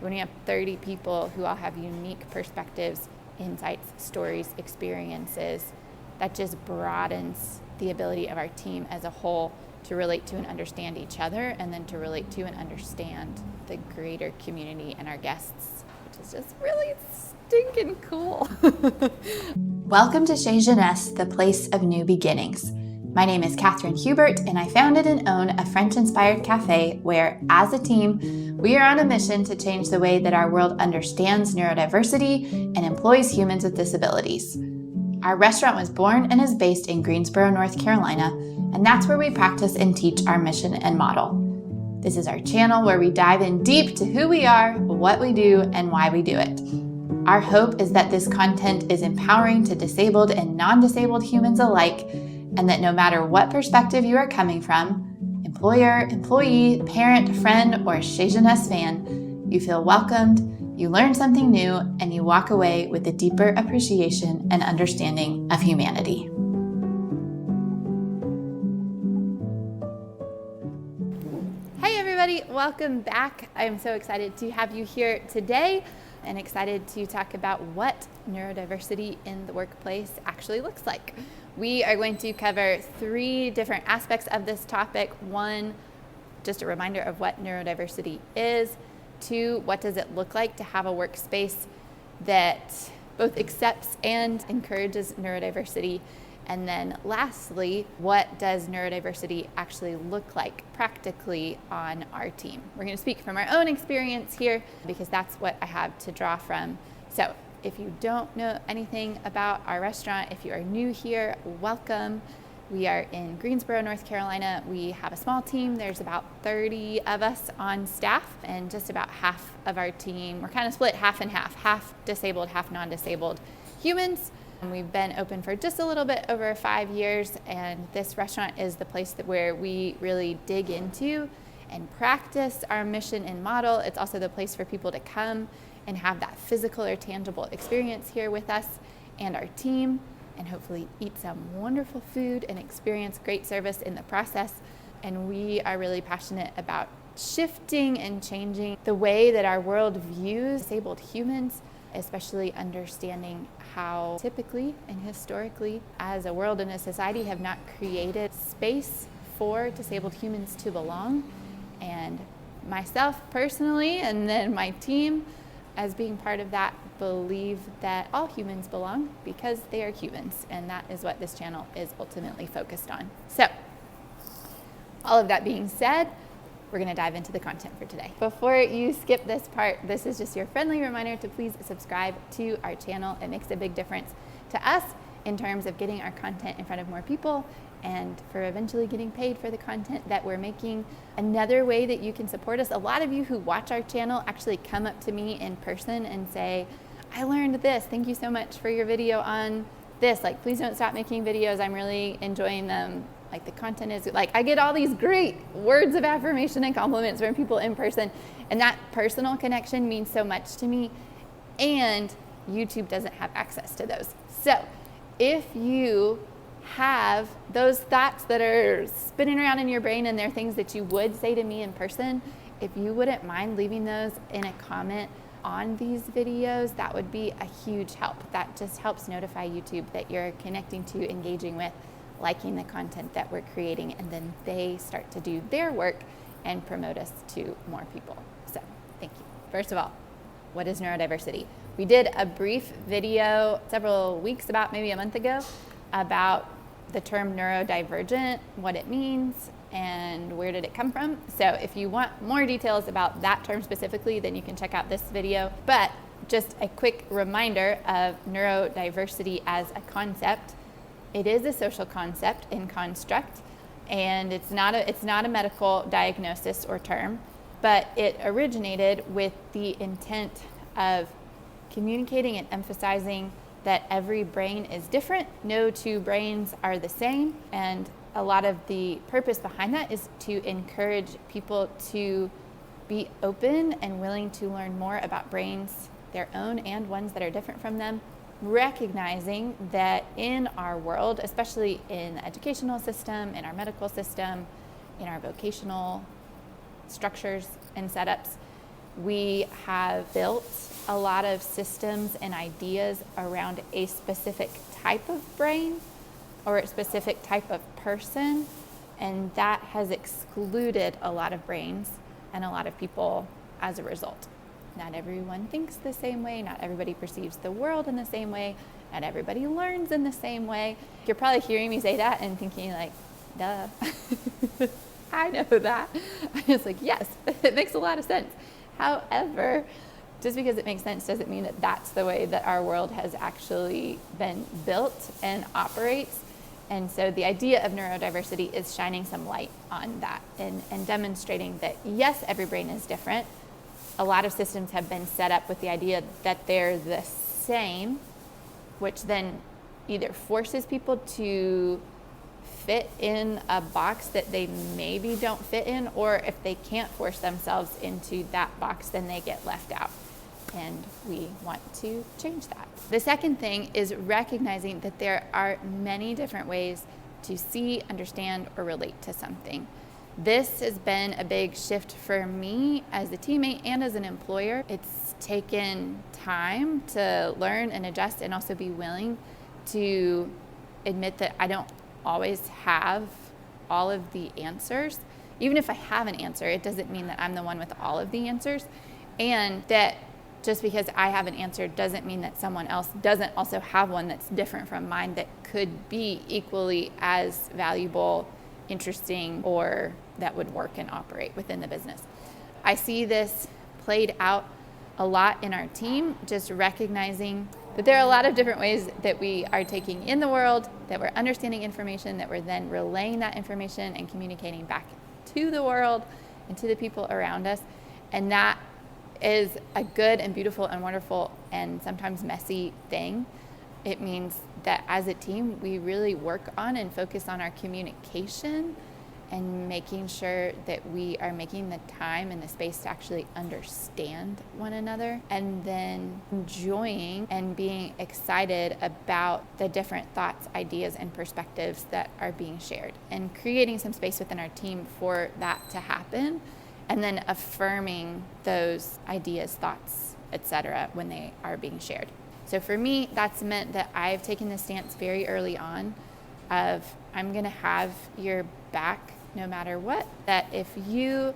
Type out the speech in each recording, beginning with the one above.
when you have 30 people who all have unique perspectives, insights, stories, experiences, that just broadens the ability of our team as a whole to relate to and understand each other, and then to relate to and understand the greater community and our guests, which is just really stinking cool. Welcome to Chez, Genèse, the place of new beginnings. My name is Catherine Hubert, and I founded and own a French-inspired cafe where, as a team, we are on a mission to change the way that our world understands neurodiversity and employs humans with disabilities. Our restaurant was born and is based in Greensboro, North Carolina, and that's where we practice and teach our mission and model. This is our channel where we dive in deep to who we are, what we do, and why we do it. Our hope is that this content is empowering to disabled and non-disabled humans alike, and that no matter what perspective you are coming from, employer, employee, parent, friend, or Chez Genèse fan, you feel welcomed, you learn something new, and you walk away with a deeper appreciation and understanding of humanity. Hey everybody, welcome back. I'm so excited to have you here today and excited to talk about what neurodiversity in the workplace actually looks like. We are going to cover 3 different aspects of this topic. 1, just a reminder of what neurodiversity is. 2, what does it look like to have a workspace that both accepts and encourages neurodiversity? And then lastly, what does neurodiversity actually look like practically on our team? We're going to speak from our own experience here because that's what I have to draw from. So if you don't know anything about our restaurant, if you are new here, welcome. We are in Greensboro, North Carolina. We have a small team. There's about 30 of us on staff, and just about half of our team, we're kind of split half and half disabled, half non-disabled humans. And we've been open for just a little bit over 5 years, and this restaurant is the place where we really dig into and practice our mission and model. It's also the place for people to come and have that physical or tangible experience here with us and our team, and hopefully eat some wonderful food and experience great service in the process. And we are really passionate about shifting and changing the way that our world views disabled humans, especially understanding how typically and historically as a world and a society have not created space for disabled humans to belong. And myself personally, and then my team as being part of that, believe that all humans belong because they are humans, and that is what this channel is ultimately focused on. So, all of that being said, we're going to dive into the content for today. Before you skip this part, this is just your friendly reminder to please subscribe to our channel. It makes a big difference to us in terms of getting our content in front of more people and for eventually getting paid for the content that we're making. Another way that you can support us, a lot of you who watch our channel actually come up to me in person and say, I learned this. Thank you so much for your video on this. Like, please don't stop making videos. I'm really enjoying them. Like, the content is, like, I get all these great words of affirmation and compliments from people in person, and that personal connection means so much to me, and YouTube doesn't have access to those. So if you have those thoughts that are spinning around in your brain and they're things that you would say to me in person, if you wouldn't mind leaving those in a comment on these videos, that would be a huge help. That just helps notify YouTube that you're connecting to, engaging with, liking the content that we're creating, and then they start to do their work and promote us to more people. So thank you. First of all, what is neurodiversity? We did a brief video several weeks, about maybe a month ago, about the term neurodivergent, what it means, and where did it come from. So if you want more details about that term specifically, then you can check out this video. But just a quick reminder of neurodiversity as a concept. It is a social concept and construct, and it's not a medical diagnosis or term, but it originated with the intent of communicating and emphasizing that every brain is different. No 2 brains are the same, and a lot of the purpose behind that is to encourage people to be open and willing to learn more about brains, their own and ones that are different from them, recognizing that in our world, especially in the educational system, in our medical system, in our vocational structures and setups, We have built a lot of systems and ideas around a specific type of brain or a specific type of person, and that has excluded a lot of brains and a lot of people as a result. Not everyone thinks the same way, not everybody perceives the world in the same way, not everybody learns in the same way. You're probably hearing me say that and thinking like, duh, I know that. It's like, yes, it makes a lot of sense. However, just because it makes sense doesn't mean that that's the way that our world has actually been built and operates. And so the idea of neurodiversity is shining some light on that and demonstrating that, yes, every brain is different. A lot of systems have been set up with the idea that they're the same, which then either forces people to fit in a box that they maybe don't fit in, or if they can't force themselves into that box, then they get left out. And we want to change that. The second thing is recognizing that there are many different ways to see, understand, or relate to something. This has been a big shift for me as a teammate and as an employer. It's taken time to learn and adjust and also be willing to admit that I don't always have all of the answers. Even if I have an answer, it doesn't mean that I'm the one with all of the answers. And that just because I have an answer doesn't mean that someone else doesn't also have one that's different from mine that could be equally as valuable, interesting, or that would work and operate within the business. I see this played out a lot in our team, just recognizing that there are a lot of different ways that we are taking in the world, that we're understanding information, that we're then relaying that information and communicating back to the world and to the people around us. And that is a good and beautiful and wonderful and sometimes messy thing. It means that as a team, we really work on and focus on our communication and making sure that we are making the time and the space to actually understand one another, and then enjoying and being excited about the different thoughts, ideas, and perspectives that are being shared, and creating some space within our team for that to happen, and then affirming those ideas, thoughts, etc. when they are being shared. So for me, that's meant that I've taken the stance very early on of I'm going to have your back no matter what. That if you,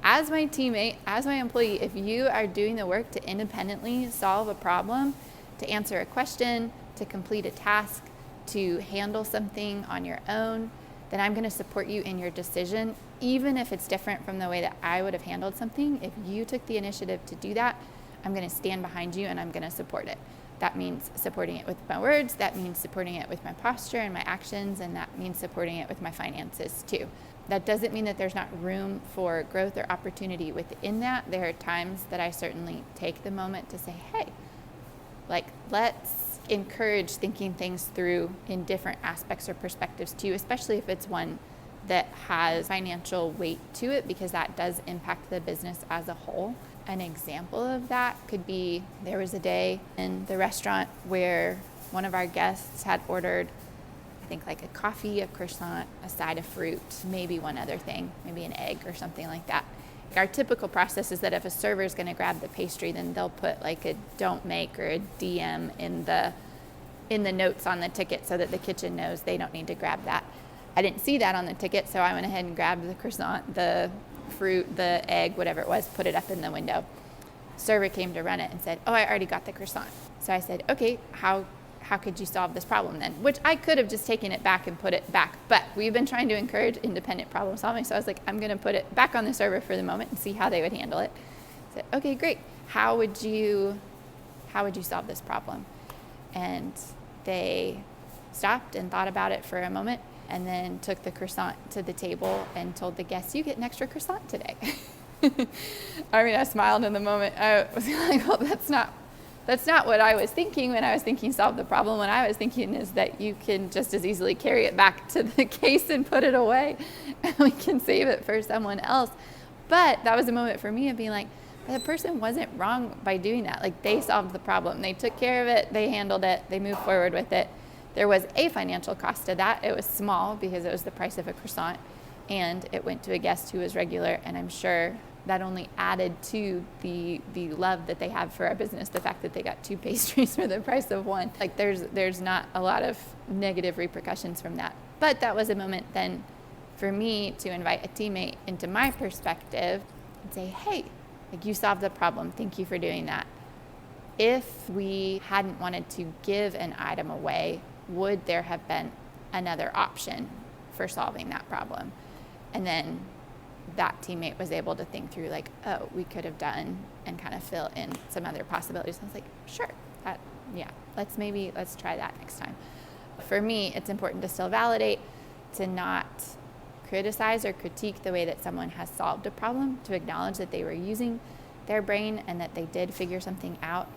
as my teammate, as my employee, if you are doing the work to independently solve a problem, to answer a question, to complete a task, to handle something on your own, then I'm going to support you in your decision, even if it's different from the way that I would have handled something. If you took the initiative to do that, I'm going to stand behind you and I'm going to support it. That means supporting it with my words, that means supporting it with my posture and my actions, and that means supporting it with my finances too. That doesn't mean that there's not room for growth or opportunity within that. There are times that I certainly take the moment to say, hey, let's encourage thinking things through in different aspects or perspectives too, especially if it's one that has financial weight to it, because that does impact the business as a whole. An example of that could be, there was a day in the restaurant where one of our guests had ordered, I think like a coffee, a croissant, a side of fruit, maybe one other thing, maybe an egg or something like that. Our typical process is that if a server is going to grab the pastry, then they'll put like a don't make or a DM in the notes on the ticket so that the kitchen knows they don't need to grab that. I didn't see that on the ticket, so I went ahead and grabbed the croissant, the fruit, the egg, whatever it was, put it up in the window. Server came to run it and said, oh, I already got the croissant. So I said, okay, how could you solve this problem then? Which I could have just taken it back and put it back, but we've been trying to encourage independent problem solving. So I was like, I'm going to put it back on the server for the moment and see how they would handle it. I said, okay, great. How would you solve this problem? And they stopped and thought about it for a moment, and then took the croissant to the table and told the guests, you get an extra croissant today. I mean, I smiled in the moment. I was like, well, that's not what I was thinking when I was thinking solve the problem. What I was thinking is that you can just as easily carry it back to the case and put it away, and we can save it for someone else. But that was a moment for me of being like, the person wasn't wrong by doing that. Like, they solved the problem. They took care of it. They handled it. They moved forward with it. There was a financial cost to that. It was small because it was the price of a croissant, and it went to a guest who was regular, and I'm sure that only added to the love that they have for our business, the fact that they got 2 pastries for the price of 1. Like there's not a lot of negative repercussions from that. But that was a moment then for me to invite a teammate into my perspective and say, hey, like you solved the problem. Thank you for doing that. If we hadn't wanted to give an item away, would there have been another option for solving that problem? And then that teammate was able to think through like, oh, we could have done, and kind of fill in some other possibilities. I was like, sure, let's try that next time. For me, it's important to still validate, to not criticize or critique the way that someone has solved a problem, to acknowledge that they were using their brain and that they did figure something out.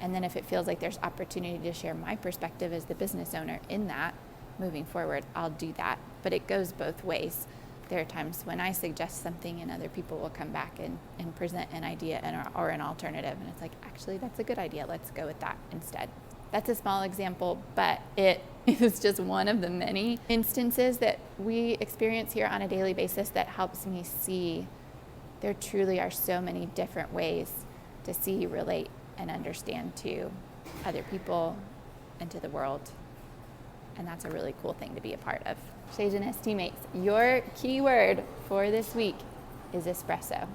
And then if it feels like there's opportunity to share my perspective as the business owner in that moving forward, I'll do that. But it goes both ways. There are times when I suggest something and other people will come back and present an idea or an alternative. And it's like, actually, that's a good idea. Let's go with that instead. That's a small example, but it is just one of the many instances that we experience here on a daily basis that helps me see there truly are so many different ways to see, relate, and understand to other people and to the world. And that's a really cool thing to be a part of. Chez Genèse teammates, your key word for this week is espresso.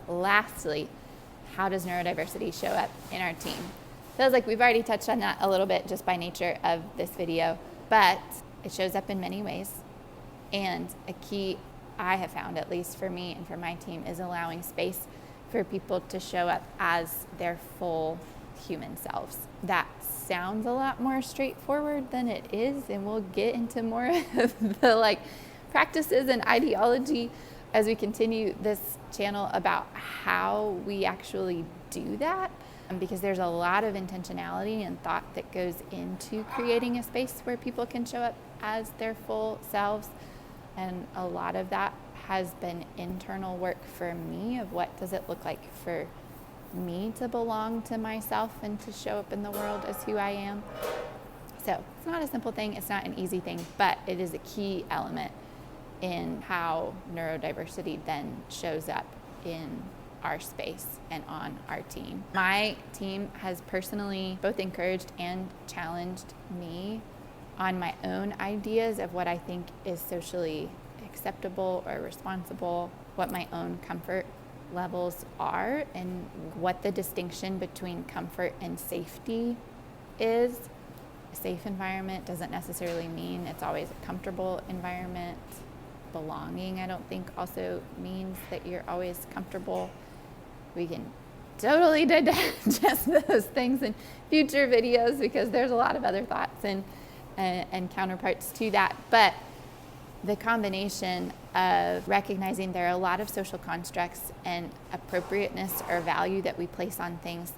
Lastly, how does neurodiversity show up in our team? Feels like we've already touched on that a little bit just by nature of this video, but it shows up in many ways. And a key I have found, at least for me and for my team, is allowing space for people to show up as their full human selves. That sounds a lot more straightforward than it is, and we'll get into more of the practices and ideology as we continue this channel about how we actually do that, because there's a lot of intentionality and thought that goes into creating a space where people can show up as their full selves. And a lot of that has been internal work for me of what does it look like for me to belong to myself and to show up in the world as who I am. So it's not a simple thing, it's not an easy thing, but it is a key element in how neurodiversity then shows up in our space and on our team. My team has personally both encouraged and challenged me on my own ideas of what I think is socially acceptable or responsible, what my own comfort levels are, and what the distinction between comfort and safety is. A safe environment doesn't necessarily mean it's always a comfortable environment. Belonging, I don't think, also means that you're always comfortable. We can totally digest those things in future videos because there's a lot of other thoughts and counterparts to that. But the combination of recognizing there are a lot of social constructs and appropriateness or value that we place on things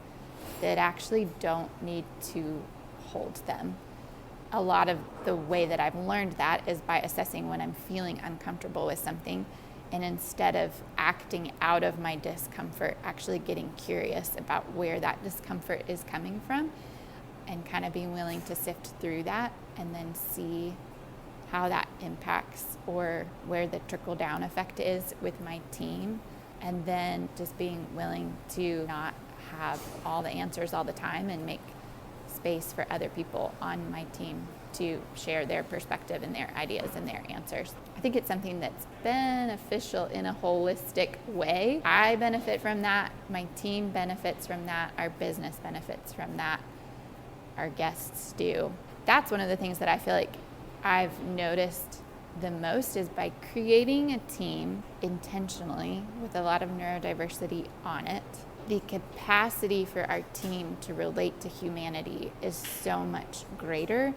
that actually don't need to hold them. A lot of the way that I've learned that is by assessing when I'm feeling uncomfortable with something, and instead of acting out of my discomfort, actually getting curious about where that discomfort is coming from and kind of being willing to sift through that and then see how that impacts or where the trickle down effect is with my team. And then just being willing to not have all the answers all the time and make space for other people on my team to share their perspective and their ideas and their answers. I think it's something that's beneficial in a holistic way. I benefit from that, my team benefits from that, our business benefits from that, our guests do. That's one of the things that I feel like I've noticed the most is by creating a team intentionally with a lot of neurodiversity on it, the capacity for our team to relate to humanity is so much greater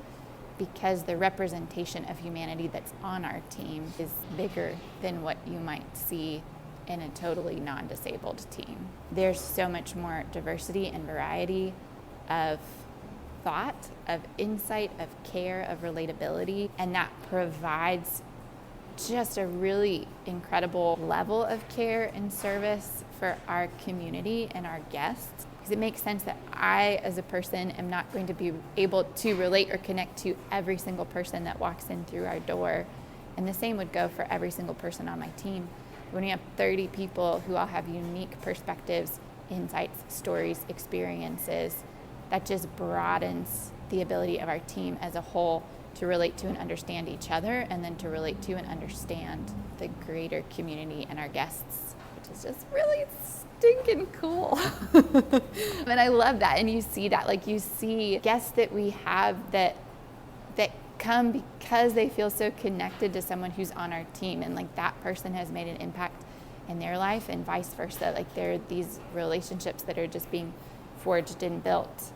because the representation of humanity that's on our team is bigger than what you might see in a totally non-disabled team. There's so much more diversity and variety of thought, of insight, of care, of relatability, and that provides just a really incredible level of care and service for our community and our guests. Because it makes sense that I, as a person, am not going to be able to relate or connect to every single person that walks in through our door. And the same would go for every single person on my team. When you have 30 people who all have unique perspectives, insights, stories, experiences, that just broadens the ability of our team as a whole to relate to and understand each other, and then to relate to and understand the greater community and our guests, which is just really stinking cool. And I love that. And you see that, like, you see guests that we have that come because they feel so connected to someone who's on our team, and like that person has made an impact in their life, and vice versa. Like, there are these relationships that are just being forged and built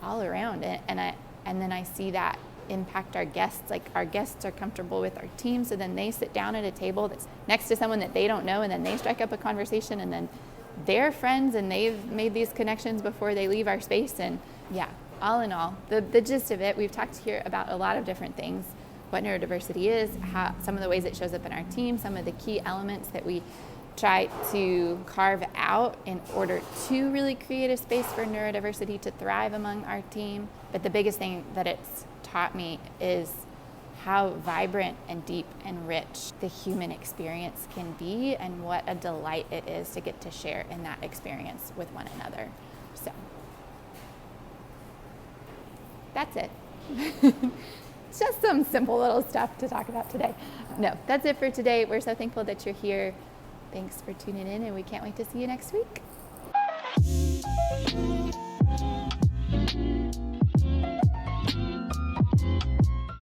all around, and then I see that impact our guests. Like, our guests are comfortable with our team, so then they sit down at a table that's next to someone that they don't know, and then they strike up a conversation, and then they're friends and they've made these connections before they leave our space. And yeah, all in all, the gist of it, we've talked here about a lot of different things: what neurodiversity is, how, some of the ways it shows up in our team, some of the key elements that we try to carve out in order to really create a space for neurodiversity to thrive among our team. But the biggest thing that it's taught me is how vibrant and deep and rich the human experience can be, and what a delight it is to get to share in that experience with one another. So that's it. Just some simple little stuff to talk about today. No, that's it for today. We're so thankful that you're here. Thanks for tuning in, and we can't wait to see you next week.